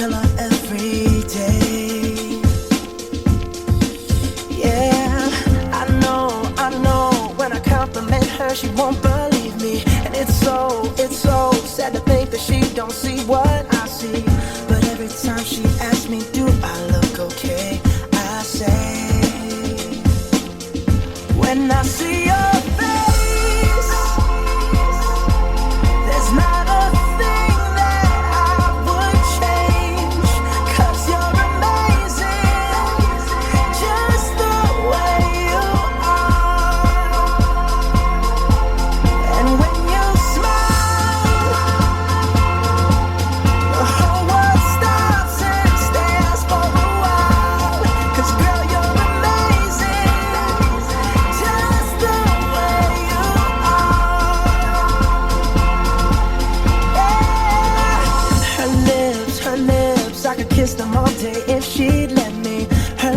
tell her every day. Yeah, I know, when I compliment her, she won't believe me. And it's so sad to think that she don't see what I see. But every time she asks me, do I look okay, I say, when I see your face, there's not a thing that I would change. 'Cause you're amazing, just the way you are. And when you smile, the whole world stops and stares for a while. 'Cause girl, you're amazing, just the way you are. Yeah. Her lips, I could kiss them all day if she'd let me. Her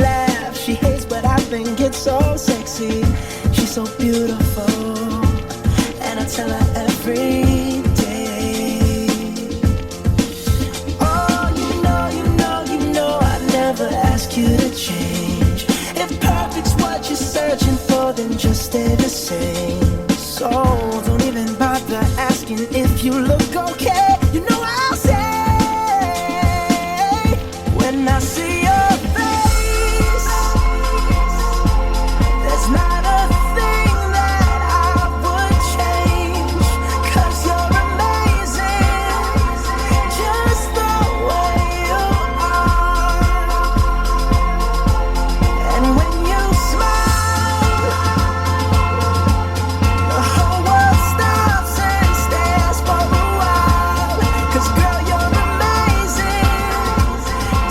laugh, she hates but I think it's so sexy. She's so beautiful, and I tell her every day. Oh, you know, I'd never ask you to change. If perfect's what you're searching for, then just stay the same. So don't even bother asking if you look okay. You know I'll say, when I see your face, there's not a thing that I would change. 'Cause you're amazing, just the way you are. And when you smile, the whole world stops and stares for a while. 'Cause girl, you're amazing,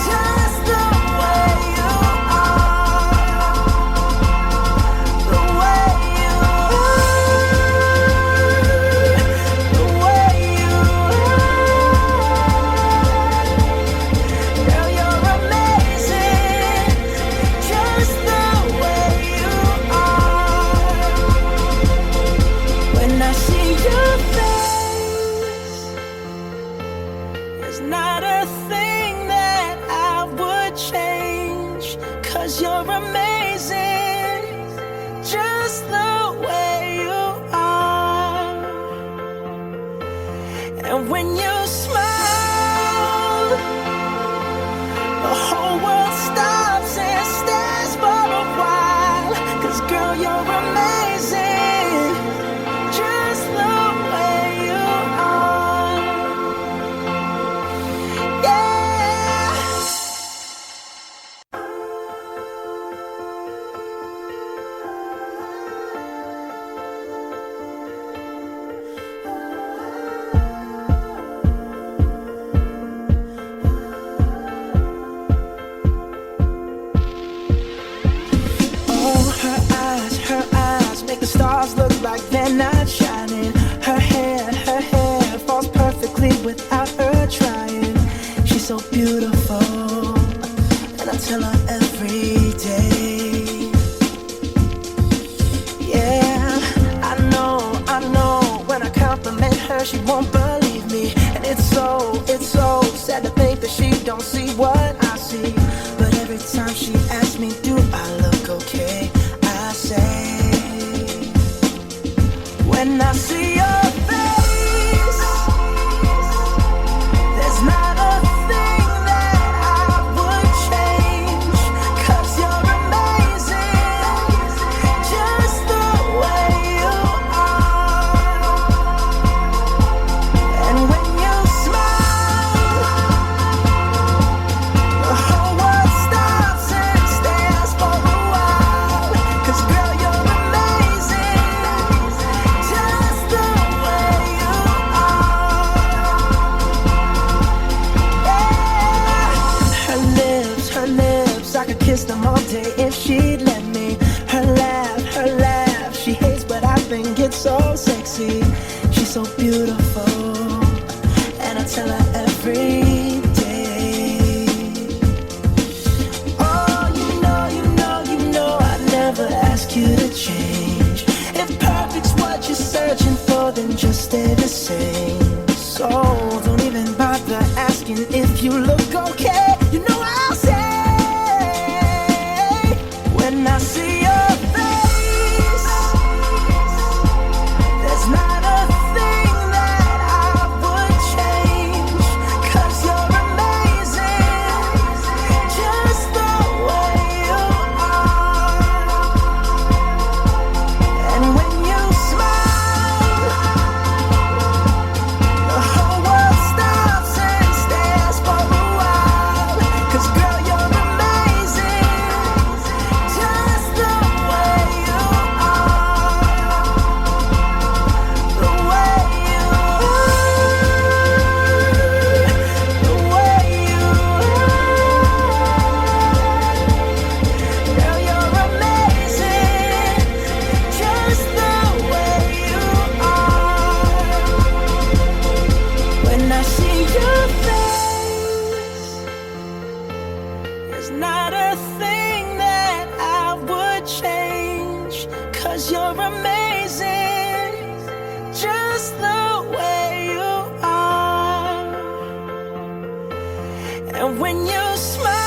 just the way you are. The way you are. The way you are. Girl, you're amazing, just the way you are. When I see your face, there's not a thing that I would change. 'Cause you're amazing, just the way you are. And when you smile, the whole world stops and stares for a while. 'Cause girl, you're amazing, just the way you are. Yeah. Oh, her eyes make the stars look like they're not shining. Her hair falls perfectly without her trying. She's so beautiful, and I tell her every day. Yeah, I know, when I compliment her, she won't believe me. And it's so sad to think that she don't see what I see. But every time she asks me, do I look okay, I say, when I see your face, there's not a thing that I would change. 'Cause you're amazing, just the way you are. And when you smile, the whole world stops and stares for a while. 'Cause girl, you're amazing, just the way you are. Yeah. Her lips, I could kiss them all day if she'd let me. Her laugh, she hates but I think it's so sexy. She's so beautiful, and I tell her every day. Oh, you know, I'd never ask you to change. If perfect's what you're searching for, then just stay the same. So don't even bother asking asking if you look okay. You know I'll say, when I see your face, there's not a thing that I would change, 'cause you're amazing, just the way you are. And when you smile, the whole world stops and stares for a while, 'cause girl, you're amazing, just the way you are. The way you are, the way you are. Girl, you're amazing, just the way you are. When I see your face, there's not a thing that I would change, 'cause you're amazing, just the way you are. And when you smile,